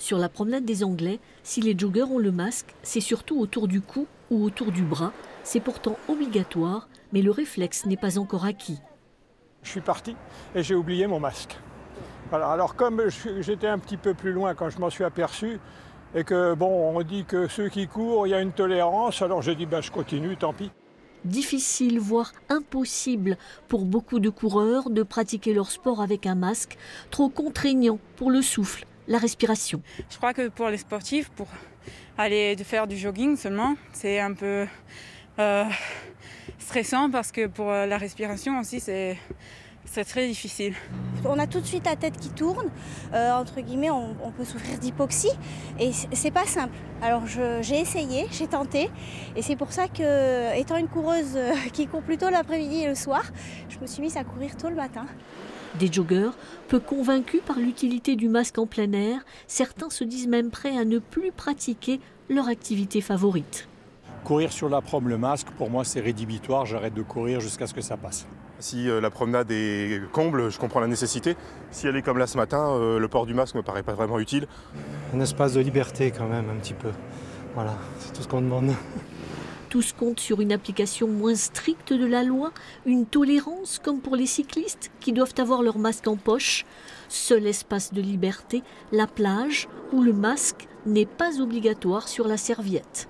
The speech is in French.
Sur la promenade des Anglais, si les joggeurs ont le masque, c'est surtout autour du cou ou autour du bras. C'est pourtant obligatoire, mais le réflexe n'est pas encore acquis. Je suis parti et j'ai oublié mon masque. Voilà. Alors comme j'étais un petit peu plus loin quand je m'en suis aperçu, et que bon, on dit que ceux qui courent, il y a une tolérance, alors j'ai dit je continue, tant pis. Difficile, voire impossible pour beaucoup de coureurs de pratiquer leur sport avec un masque, trop contraignant pour le souffle, la respiration. Je crois que pour les sportifs, pour aller faire du jogging seulement, c'est un peu stressant parce que pour la respiration aussi, c'est très difficile. On a tout de suite la tête qui tourne, entre guillemets, on peut souffrir d'hypoxie et c'est pas simple. Alors j'ai essayé, j'ai tenté et c'est pour ça que, étant une coureuse qui court plutôt l'après-midi et le soir, je me suis mise à courir tôt le matin. Des joggeurs, peu convaincus par l'utilité du masque en plein air, certains se disent même prêts à ne plus pratiquer leur activité favorite. Courir sur la prom, le masque, pour moi c'est rédhibitoire, j'arrête de courir jusqu'à ce que ça passe. Si la promenade est comble, je comprends la nécessité. Si elle est comme là ce matin, le port du masque ne me paraît pas vraiment utile. Un espace de liberté quand même, un petit peu. Voilà, c'est tout ce qu'on demande. Tous comptent sur une application moins stricte de la loi, une tolérance comme pour les cyclistes qui doivent avoir leur masque en poche. Seul espace de liberté, la plage où le masque n'est pas obligatoire sur la serviette.